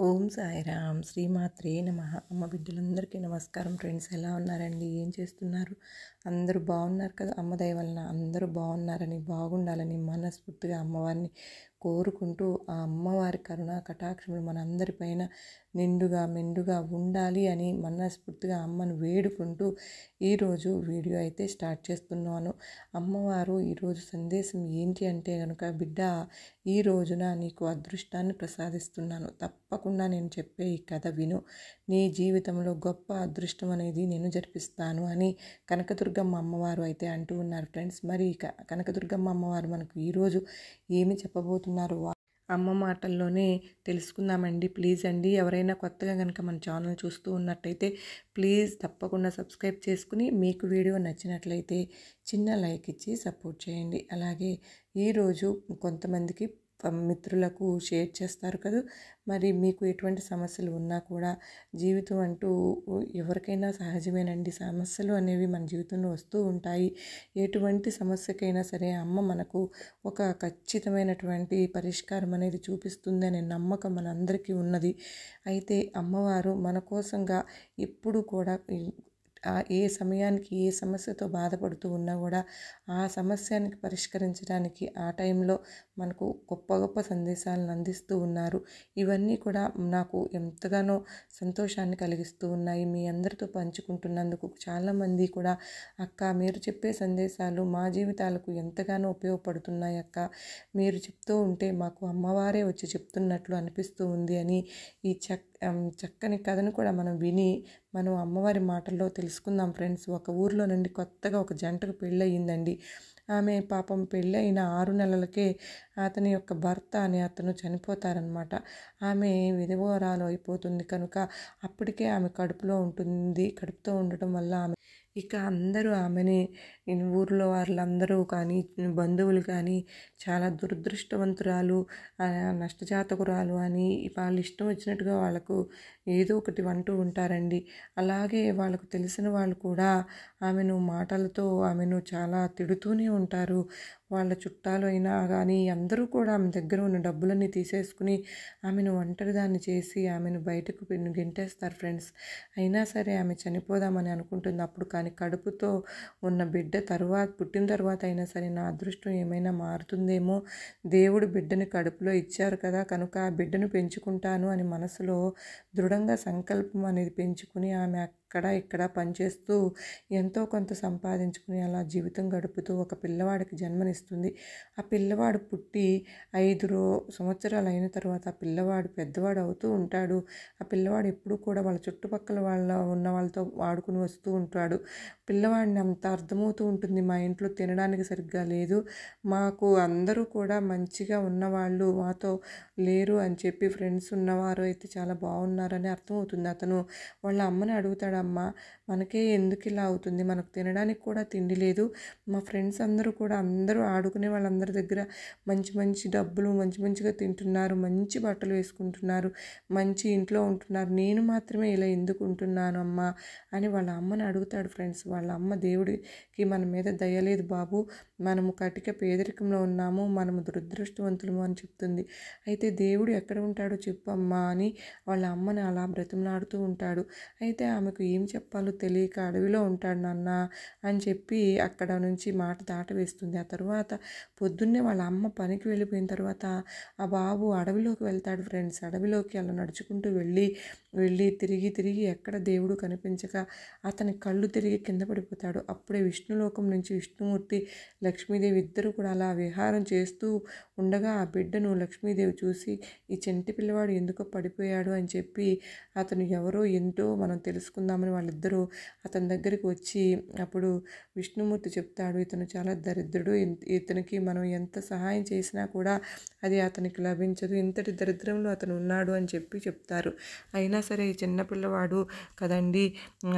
ఓం సాయిరామ్ శ్రీమాత్రే నమః. అమ్మ బిడ్డలందరికీ నమస్కారం. ఫ్రెండ్స్, ఎలా ఉన్నారండి? ఏం చేస్తున్నారు? అందరూ బాగున్నారు కదా? అమ్మ దయ వలన అందరూ బాగున్నారని, బాగుండాలని మనస్ఫూర్తిగా అమ్మవారిని కోరుకుంటూ, ఆ అమ్మవారి కరుణా కటాక్షములు మనందరిపైన నిండుగా మెండుగా ఉండాలి అని మనస్ఫూర్తిగా అమ్మను వేడుకుంటూ ఈరోజు వీడియో అయితే స్టార్ట్ చేస్తున్నాను. అమ్మవారు ఈరోజు సందేశం ఏంటి అంటే కనుక, బిడ్డ, ఈ రోజున నీకు అదృష్టాన్ని ప్రసాదిస్తున్నాను. తప్పకుండా నేను చెప్పే ఈ కథ విను. నీ జీవితంలో గొప్ప అదృష్టం అనేది నేను జరిపిస్తాను అని కనకదుర్గమ్మ అమ్మవారు అయితే అంటూ ఉన్నారు. ఫ్రెండ్స్, మరి కనకదుర్గమ్మ అమ్మవారు మనకు ఈరోజు ఏమి చెప్పబోతున్నారు అమ్మ మాటల్లోనే తెలుసుకుందామండి. ప్లీజ్ అండి, ఎవరైనా కొత్తగా కనుక మన ఛానల్ చూస్తూ ఉన్నట్టయితే ప్లీజ్ తప్పకుండా సబ్స్క్రైబ్ చేసుకుని, మీకు వీడియో నచ్చినట్లయితే చిన్న లైక్ ఇచ్చి సపోర్ట్ చేయండి. అలాగే ఈరోజు కొంతమందికి మిత్రులకు షేర్ చేస్తారు కదా. మరి మీకు ఎటువంటి సమస్యలు ఉన్నా కూడా, జీవితం అంటూ ఎవరికైనా సహజమేనండి. సమస్యలు అనేవి మన జీవితంలో వస్తూ ఉంటాయి. ఎటువంటి సమస్యకైనా సరే అమ్మ మనకు ఒక ఖచ్చితమైనటువంటి పరిష్కారం అనేది చూపిస్తుంది అనే నమ్మకం మనందరికీ ఉన్నది. అయితే అమ్మవారు మన కోసంగా ఎప్పుడు కూడా ఏ సమయానికి ఏ సమస్యతో బాధపడుతూ ఉన్నా కూడా ఆ సమస్యానికి పరిష్కరించడానికి ఆ టైంలో మనకు గొప్ప గొప్ప సందేశాలను అందిస్తూ ఉన్నారు. ఇవన్నీ కూడా నాకు ఎంతగానో సంతోషాన్ని కలిగిస్తూ ఉన్నాయి. మీ అందరితో పంచుకుంటున్నందుకు చాలామంది కూడా, అక్క మీరు చెప్పే సందేశాలు మా జీవితాలకు ఎంతగానో ఉపయోగపడుతున్నాయి అక్క, మీరు చెప్తూ ఉంటే మాకు అమ్మవారే వచ్చి చెప్తున్నట్లు అనిపిస్తూ ఉంది అని ఈ చక్కని కథను కూడా మనం విని మనం అమ్మవారి మాటల్లో తెలుసుకుందాం. ఫ్రెండ్స్, ఒక ఊర్లో నుండి కొత్తగా ఒక జంటకు పెళ్ళయిందండి. ఆమె పాపం పెళ్ళైన 6 నెలలకే అతని యొక్క భర్త అనే అతను చనిపోతారనమాట. ఆమె విధవరాలు అయిపోతుంది కనుక అప్పటికే ఆమె కడుపుతో ఉండటం వల్ల ఇక అందరూ ఆమెని, ఊర్లో వాళ్ళందరూ కానీ, బంధువులు కానీ చాలా దురదృష్టవంతురాలు, నష్టజాతకురాలు అని వాళ్ళు ఇష్టం వచ్చినట్టుగా వాళ్ళకు ఏదో ఒకటి అంటూ ఉంటారండి. అలాగే వాళ్ళకు తెలిసిన వాళ్ళు కూడా ఆమెను మాటలతో ఆమెను చాలా తిడుతూనే ఉంటారు. వాళ్ళ చుట్టాలు అయినా కానీ అందరూ కూడా ఆమె దగ్గర ఉన్న డబ్బులన్నీ తీసేసుకుని ఆమెను ఒంటరిదాన్ని చేసి ఆమెను బయటకు గెంటేస్తారు. ఫ్రెండ్స్, అయినా సరే ఆమె చనిపోదామని అనుకుంటుంది అప్పుడు. కానీ కడుపుతో ఉన్న బిడ్డ పుట్టిన తర్వాత అయినా సరే నా అదృష్టం ఏమైనా మారుతుందేమో, దేవుడు బిడ్డని కడుపులో ఇచ్చారు కదా కనుక ఆ బిడ్డను పెంచుకుంటాను అని మనసులో దృఢంగా సంకల్పం అనేది పెంచుకుని ఆమె ఇక్కడ పనిచేస్తూ ఎంతో కొంత సంపాదించుకుని అలా జీవితం గడుపుతూ ఒక పిల్లవాడికి జన్మనిస్తుంది. ఆ పిల్లవాడు పుట్టి 5 సంవత్సరాలు అయిన తర్వాత ఆ పిల్లవాడు పెద్దవాడు అవుతూ ఉంటాడు. ఆ పిల్లవాడు ఎప్పుడూ కూడా వాళ్ళ చుట్టుపక్కల ఉన్న వాళ్ళతో ఆడుకుని వస్తూ ఉంటాడు. పిల్లవాడిని అంత అర్థమవుతూ ఉంటుంది, మా ఇంట్లో తినడానికి సరిగ్గా లేదు, మాకు అందరూ కూడా మంచిగా ఉన్నవాళ్ళు మాతో లేరు అని చెప్పి, ఫ్రెండ్స్ ఉన్నవారు అయితే చాలా బాగున్నారని అర్థమవుతుంది. అతను వాళ్ళ అమ్మని అడుగుతాడు, అమ్మ మనకే ఎందుకు ఇలా అవుతుంది, మనకు తినడానికి కూడా తిండి లేదు, మా ఫ్రెండ్స్ అందరూ కూడా అందరూ ఆడుకునే వాళ్ళందరి దగ్గర మంచి మంచి డబ్బులు మంచిగా తింటున్నారు, మంచి బట్టలు వేసుకుంటున్నారు, మంచి ఇంట్లో ఉంటున్నారు, నేను మాత్రమే ఇలా ఎందుకు ఉంటున్నాను అమ్మ అని వాళ్ళ అమ్మని అడుగుతాడు. ఫ్రెండ్స్, వాళ్ళ అమ్మ, దేవుడికి మన మీద దయలేదు బాబు, మనము కటిక పేదరికంలో ఉన్నాము, మనము దురదృష్టవంతులము అని చెప్తుంది. అయితే దేవుడు ఎక్కడ ఉంటాడో చెప్పు అమ్మా అని వాళ్ళ అమ్మని అలా బ్రతిమలాడుతూ ఉంటాడు. అయితే ఆమెకు ఏం చెప్పాలో తెలియక అడవిలో ఉంటాడు నాన్న అని చెప్పి అక్కడ నుంచి మాట దాటవేస్తుంది. ఆ తర్వాత పొద్దున్నే వాళ్ళ అమ్మ పనికి వెళ్ళిపోయిన తర్వాత ఆ బాబు అడవిలోకి వెళ్తాడు. ఫ్రెండ్స్, అడవిలోకి అలా నడుచుకుంటూ వెళ్ళి తిరిగి ఎక్కడ దేవుడు కనిపించక అతని కళ్ళు తిరిగి కింద పడిపోతాడు. అప్పుడే విష్ణులోకం నుంచి విష్ణుమూర్తి, లక్ష్మీదేవి ఇద్దరు కూడా అలా విహారం చేస్తూ ఉండగా ఆ బిడ్డను లక్ష్మీదేవి చూసి ఈ చెంటి పిల్లవాడు ఎందుకో పడిపోయాడు అని చెప్పి, అతను ఎవరో ఏంటో మనం తెలుసుకుందామని వాళ్ళిద్దరూ అతని దగ్గరికి వచ్చి, అప్పుడు విష్ణుమూర్తి చెప్తాడు, ఇతను చాలా దరిద్రుడు, ఇతనికి మనం ఎంత సహాయం చేసినా కూడా అది అతనికి లభించదు, ఇంతటి దరిద్రంలో అతను ఉన్నాడు అని చెప్తారు. అయినా సరే ఈ చిన్న పిల్లవాడు కదండి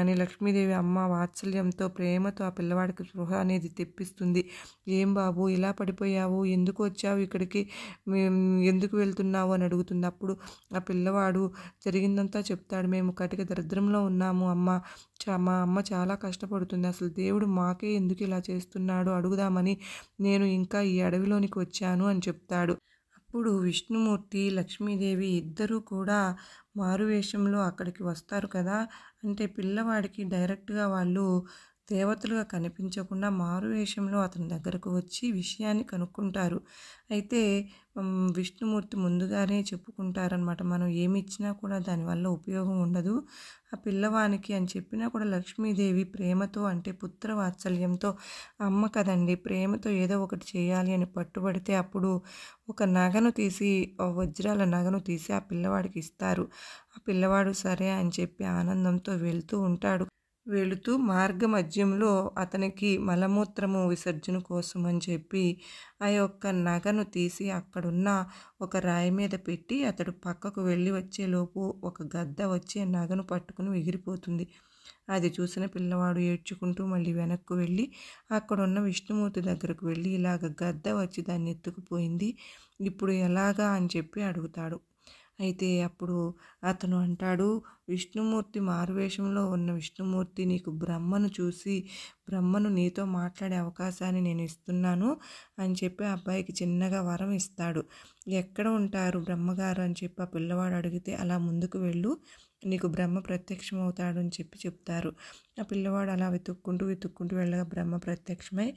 అని లక్ష్మీదేవి అమ్మ వాత్సల్యంతో ప్రేమతో ఆ పిల్లవాడికి స్పృహ అనేది తెప్పిస్తుంది. ఏం బాబు ఇలా పడిపోయావు, ఎందుకు వచ్చావు ఇక్కడికి, ఎందుకు వెళ్తున్నావు అని అడుగుతుంది. అప్పుడు ఆ పిల్లవాడు జరిగిందంతా చెప్తాడు. మేము కటిక దరిద్రంలో ఉన్నాము అమ్మ, మా అమ్మ చాలా కష్టపడుతుంది, అసలు దేవుడు మాకే ఎందుకు ఇలా చేస్తున్నాడో అడుగుదామని నేను ఇంకా ఈ అడవిలోనికి వచ్చాను అని చెప్తాడు. ఇప్పుడు విష్ణుమూర్తి, లక్ష్మీదేవి ఇద్దరూ కూడా మారువేషంలో అక్కడికి వస్తారు కదా! అంటే పిల్లవాడికి డైరెక్ట్‌గా వాళ్ళు దేవతలుగా కనిపించకుండా మారువేషంలో అతని దగ్గరకు వచ్చి విషయాన్ని కనుక్కుంటారు. అయితే విష్ణుమూర్తి ముందుగానే చెప్పుకుంటారనమాట. మనం ఏమి ఇచ్చినా కూడా దానివల్ల ఉపయోగం ఉండదు. ఆ పిల్లవానికి అని చెప్పినా కూడా లక్ష్మీదేవి ప్రేమతో అంటే పుత్ర వాత్సల్యంతో అమ్మ కదండీ! ప్రేమతో ఏదో ఒకటి చేయాలి అని పట్టుబడితే అప్పుడు ఒక నగను తీసి వజ్రాల నగను తీసి ఆ పిల్లవాడికి ఇస్తారు. ఆ పిల్లవాడు సరే అని చెప్పి ఆనందంతో వెళ్తూ ఉంటాడు. వెళుతూ మార్గమధ్యంలో అతనికి మలమూత్రము విసర్జన కోసం అని చెప్పి ఆ యొక్క నగను తీసి అక్కడున్న ఒక రాయి మీద పెట్టి అతడు పక్కకు వెళ్ళి వచ్చేలోపు ఒక గద్ద వచ్చి ఆ నగను పట్టుకుని ఎగిరిపోతుంది. అది చూసిన పిల్లవాడు ఏడ్చుకుంటూ మళ్ళీ వెనక్కు వెళ్ళి అక్కడున్న విష్ణుమూర్తి దగ్గరకు వెళ్ళి ఇలాగ గద్ద వచ్చి దాన్ని ఎత్తుకుపోయింది, ఇప్పుడు ఎలాగా అని చెప్పి అడుగుతాడు. అయితే అప్పుడు అతను అంటాడు, విష్ణుమూర్తి మారువేషంలో ఉన్న విష్ణుమూర్తి నీకు బ్రహ్మను చూసి బ్రహ్మను నీతో మాట్లాడే అవకాశాన్ని నేను ఇస్తున్నాను అని చెప్పి ఆ అబ్బాయికి చిన్నగా వరం ఇస్తాడు. ఎక్కడ ఉంటారు బ్రహ్మగారు అని చెప్పి ఆ పిల్లవాడు అడిగితే అలా ముందుకు వెళ్ళు, నీకు బ్రహ్మ ప్రత్యక్షం అవుతాడు అని చెప్పి చెప్తారు. ఆ పిల్లవాడు అలా వెతుక్కుంటూ వెళ్ళగా బ్రహ్మ ప్రత్యక్షమై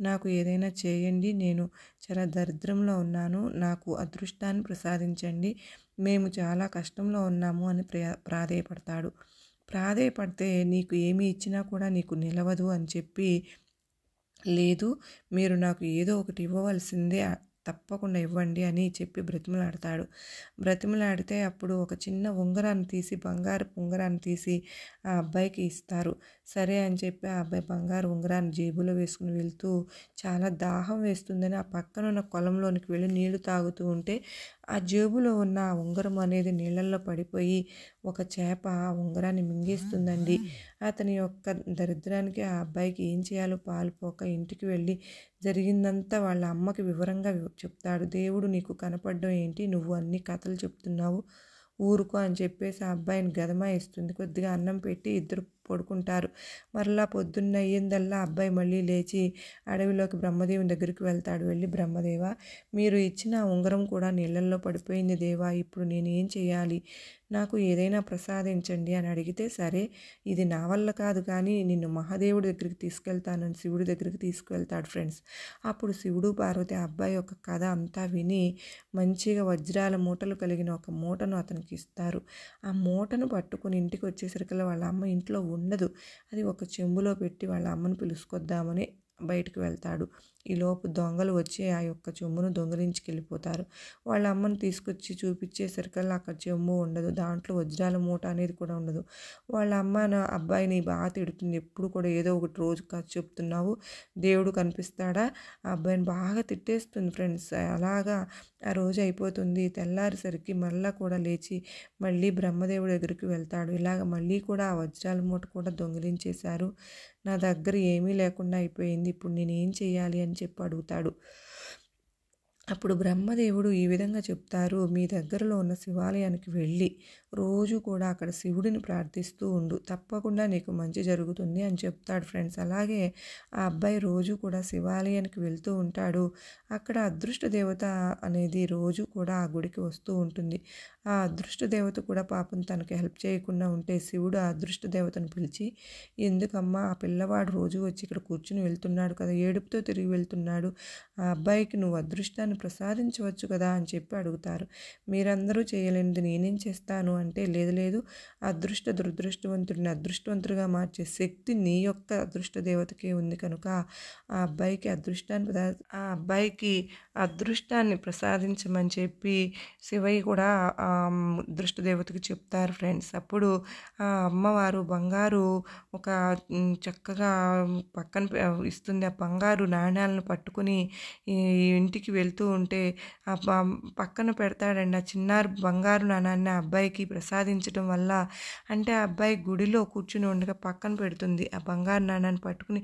నాకు ఏదైనా చేయండి, నేను చాలా దరిద్రంలో ఉన్నాను, నాకు అదృష్టాన్ని ప్రసాదించండి, మేము చాలా కష్టంలో ఉన్నాము అని ప్రాధేయపడతాడు. ప్రాధేయపడితే నీకు ఏమి ఇచ్చినా కూడా నీకు నిలవదు అని చెప్పి, లేదు మీరు నాకు ఏదో ఒకటి ఇవ్వవలసిందే, తప్పకుండా ఇవ్వండి అని చెప్పి బ్రతిమలాడతాడు. బ్రతిమలాడితే అప్పుడు ఒక చిన్న ఉంగరాన్ని తీసి బంగారపు ఉంగరాన్ని తీసి ఆ అబ్బాయికి ఇస్తారు. సరే అని చెప్పి ఆ అబ్బాయి బంగారు ఉంగరాన్ని జేబులో వేసుకుని వెళ్తూ చాలా దాహం వేస్తుందని ఆ పక్కనున్న కొలంలోనికి వెళ్ళి నీళ్లు తాగుతూ ఉంటే ఆ జేబులో ఉన్న ఆ ఉంగరం అనేది నీళ్ళల్లో పడిపోయి ఒక చేప ఆ ఉంగరాన్ని మింగేస్తుందండి. అతని యొక్క దరిద్రానికి ఆ అబ్బాయికి ఏం చేయాలో పాలుపోక ఇంటికి వెళ్ళి జరిగిందంతా వాళ్ళ అమ్మకి వివరంగా చెప్తాడు. దేవుడు నీకు కనపడడం ఏంటి, నువ్వు అన్ని కథలు చెప్తున్నావు, ఊరుకో అని చెప్పేసి ఆ అబ్బాయిని గదమాయిస్తుంది. కొద్దిగా అన్నం పెట్టి ఇద్దరు పడుకుంటారు. మరలా పొద్దున్న అయ్యిందల్లా అబ్బాయి మళ్ళీ లేచి అడవిలోకి బ్రహ్మదేవుని దగ్గరికి వెళ్తాడు. వెళ్ళి బ్రహ్మదేవ, మీరు ఇచ్చిన ఉంగరం కూడా నీళ్ళల్లో పడిపోయింది దేవా, ఇప్పుడు నేను ఏం చేయాలి, నాకు ఏదైనా ప్రసాదించండి అని అడిగితే, సరే ఇది నా వల్ల కాదు కానీ నిన్ను మహాదేవుడి దగ్గరికి తీసుకెళ్తానని శివుడి దగ్గరికి తీసుకువెళ్తాడు ఫ్రెండ్స్. అప్పుడు శివుడు పార్వతి ఆ అబ్బాయి యొక్క కథ అంతా విని మంచిగా వజ్రాల మూటలు కలిగిన ఒక మూటను అతనికి ఇస్తారు. ఆ మూటను పట్టుకుని ఇంటికి వచ్చేసరికల్లా వాళ్ళ అమ్మ ఇంట్లో ఉండదు. అది ఒక చెంబులో పెట్టి వాళ్ళ అమ్మను పిలుచుకొద్దామని బయటకు వెళ్తాడు. ఈలోపు దొంగలు వచ్చి ఆ యొక్క చెంబును దొంగిలించుకెళ్ళిపోతారు. వాళ్ళ అమ్మను తీసుకొచ్చి చూపించేసరికల్లా అక్కడ చెంబు ఉండదు, దాంట్లో వజ్రాల మూట అనేది కూడా ఉండదు. వాళ్ళ అమ్మ నా అబ్బాయిని బాగా తిడుతుంది, ఎప్పుడు కూడా ఏదో ఒకటి రోజు కథ చెప్తున్నావు, దేవుడు కనిపిస్తాడా, ఆ అబ్బాయిని బాగా తిట్టేస్తుంది ఫ్రెండ్స్. అలాగా ఆ రోజు అయిపోతుంది. తెల్లారేసరికి మళ్ళీ కూడా లేచి మళ్ళీ బ్రహ్మదేవుడి దగ్గరికి వెళ్తాడు. ఇలాగ మళ్ళీ కూడా ఆ వజ్రాల మూట కూడా దొంగిలించేశారు, నా దగ్గర ఏమీ లేకుండా అయిపోయింది, ఇప్పుడు నేనేం చేయాలి అని చెప్పి అడుగుతాడు. అప్పుడు బ్రహ్మదేవుడు ఈ విధంగా చెప్తారు, మీ దగ్గరలో ఉన్న శివాలయానికి వెళ్ళి రోజు కూడా అక్కడ శివుడిని ప్రార్థిస్తూ ఉండు, తప్పకుండా నీకు మంచి జరుగుతుంది అని చెప్తాడు ఫ్రెండ్స్. అలాగే ఆ అబ్బాయి రోజు కూడా శివాలయానికి వెళ్తూ ఉంటాడు. అక్కడ అదృష్ట దేవత అనేది రోజు కూడా ఆ గుడికి వస్తూ ఉంటుంది. ఆ అదృష్ట దేవత కూడా పాపం తనకి హెల్ప్ చేయకుండా ఉంటే శివుడు ఆ అదృష్ట దేవతను పిలిచి, ఎందుకమ్మా ఆ పిల్లవాడు రోజు వచ్చి ఇక్కడ కూర్చుని వెళ్తున్నాడు కదా, ఏడుపుతో తిరిగి వెళ్తున్నాడు, ఆ అబ్బాయికి నువ్వు అదృష్టాన్ని ప్రసాదించవచ్చు కదా అని చెప్పి అడుగుతారు. మీరందరూ చేయలేనిది నేనేం చేస్తాను అంటే, లేదు దురదృష్టవంతుడిని అదృష్టవంతుడిగా మార్చే శక్తి నీ యొక్క అదృష్ట దేవతకే ఉంది కనుక ఆ అబ్బాయికి అదృష్టాన్ని ప్రసాదించమని చెప్పి శివయ్య కూడా ఆ అదృష్ట దేవతకి చెప్తారు ఫ్రెండ్స్. అప్పుడు ఆ అమ్మవారు బంగారు ఒక చక్కగా పక్కన ఇస్తుంది. ఆ బంగారు నాణ్యాలను పట్టుకుని ఇంటికి వెళ్తూ ఉంటే ఆ పక్కన పెడతాడండి. ఆ చిన్నారి బంగారు నాణాన్ని ఆ అబ్బాయికి ప్రసాదించడం వల్ల, అంటే ఆ అబ్బాయి గుడిలో కూర్చుని ఉండగా పక్కన పెడుతుంది. ఆ బంగారు నాణాన్ని పట్టుకుని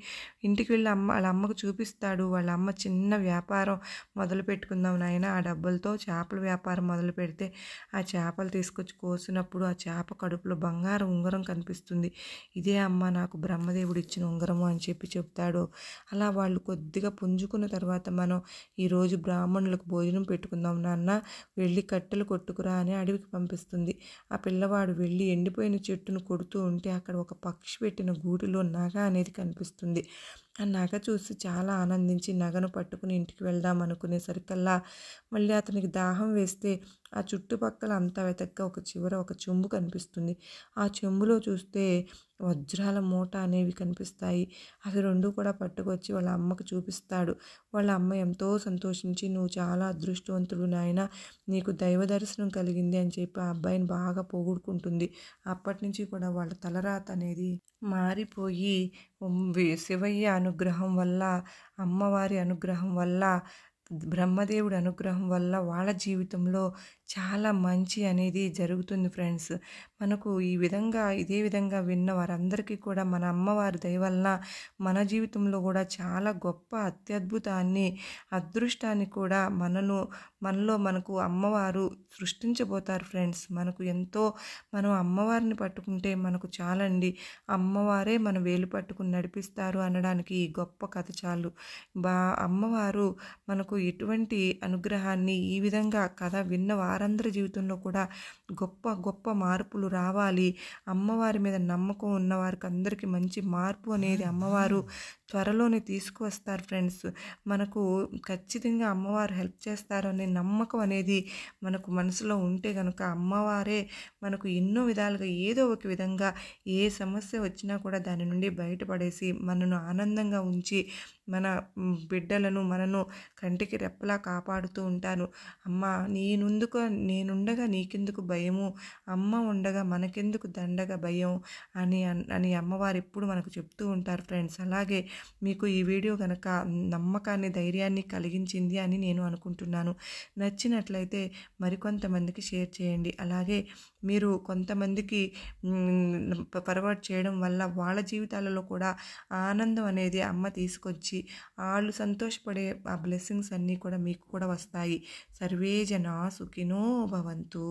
ఇంటికి వెళ్ళి వాళ్ళ అమ్మకు చూపిస్తాడు. వాళ్ళ అమ్మ చిన్న వ్యాపారం మొదలు పెట్టుకుందాం నాయన, ఆ డబ్బులతో చేపల వ్యాపారం మొదలు పెడితే ఆ చేపలు తీసుకొచ్చి కోసినప్పుడు ఆ చేప కడుపులో బంగారు ఉంగరం కనిపిస్తుంది, ఇదే అమ్మ నాకు బ్రహ్మదేవుడు ఇచ్చిన ఉంగరము అని చెప్పి చెప్తాడు. అలా వాళ్ళు కొద్దిగా పుంజుకున్న తర్వాత మనం ఈరోజు బ్రాహ్మణులకు భోజనం పెట్టుకుందాం నాన్న, వెళ్ళి కట్టెలు కొట్టుకురా అని అడవికి పంపిస్తుంది. ఆ పిల్లవాడు వెళ్ళి ఎండిపోయిన చెట్టును కొడుతూ ఉంటే అక్కడ ఒక పక్షి పెట్టిన గూటిలో నగ అనేది కనిపిస్తుంది. ఆ నగ చూసి చాలా ఆనందించి నగను పట్టుకుని ఇంటికి వెళ్దాం అనుకునేసరికల్లా మళ్ళీ అతనికి దాహం వేస్తే ఆ చుట్టుపక్కల అంతా వెతగ్గా ఒక చివర ఒక చెంబు కనిపిస్తుంది. ఆ చెంబులో చూస్తే వజ్రాల మూట అనేవి కనిపిస్తాయి. అవి 2 కూడా పట్టుకొచ్చి వాళ్ళ అమ్మకు చూపిస్తాడు. వాళ్ళ అమ్మ ఎంతో సంతోషించి, "నువ్వు చాలా అదృష్టవంతుడు నాయన, నీకు దైవ దర్శనం కలిగింది" అని చెప్పి ఆ అబ్బాయిని బాగా పొగుడుకుంటుంది. అప్పటి నుంచి కూడా వాళ్ళ తలరాత అనేది మారిపోయి శివయ్య అనుగ్రహం వల్ల, అమ్మవారి అనుగ్రహం వల్ల, బ్రహ్మదేవుడి అనుగ్రహం వల్ల వాళ్ళ జీవితంలో చాలా మంచి అనేది జరుగుతుంది ఫ్రెండ్స్. మనకు ఇదే విధంగా విన్న వారందరికీ కూడా మన అమ్మవారి దయ వలన మన జీవితంలో కూడా చాలా గొప్ప అత్యద్భుతాన్ని, అదృష్టాన్ని కూడా మనలో మనకు అమ్మవారు సృష్టించబోతారు ఫ్రెండ్స్. మనకు ఎంతో మనం అమ్మవారిని పట్టుకుంటే మనకు చాలండి. అమ్మవారే మన వేలు పట్టుకుని నడిపిస్తారు అనడానికి ఈ గొప్ప కథ చాలు. అమ్మవారు మనకు ఎటువంటి అనుగ్రహాన్ని, ఈ విధంగా కథ విన్న వారందరి జీవితంలో కూడా గొప్ప గొప్ప మార్పులు రావాలి. అమ్మవారి మీద నమ్మకం ఉన్న వారికి అందరికీ మంచి మార్పు అనేది అమ్మవారు త్వరలోనే తీసుకువస్తారు ఫ్రెండ్స్. మనకు ఖచ్చితంగా అమ్మవారు హెల్ప్ చేస్తారు అనే నమ్మకం అనేది మనకు మనసులో ఉంటే కనుక అమ్మవారే మనకు ఎన్నో విధాలుగా ఏదో ఒక విధంగా ఏ సమస్య వచ్చినా కూడా దాని నుండి బయటపడేసి మనను ఆనందంగా ఉంచి మన బిడ్డలను మనను కంటికి రెప్పలా కాపాడుతూ ఉంటాను. అమ్మ నేనుండగా నీకెందుకు భయము, అమ్మ ఉండగా మనకెందుకు దండగా భయం అని అమ్మవారు ఎప్పుడు మనకు చెప్తూ ఉంటారు ఫ్రెండ్స్. అలాగే మీకు ఈ వీడియో కనుక నమ్మకాన్ని, ధైర్యాన్ని కలిగించింది అని నేను అనుకుంటున్నాను. నచ్చినట్లయితే మరికొంతమందికి షేర్ చేయండి. అలాగే మీరు కొంతమందికి ఫార్వర్డ్ చేయడం వల్ల వాళ్ళ జీవితాలలో కూడా ఆనందం అనేది అమ్మ తీసుకొచ్చి వాళ్ళు సంతోషపడే ఆ బ్లెస్సింగ్స్ అన్నీ కూడా మీకు కూడా వస్తాయి. సర్వే జనా సుఖినో భవంతు.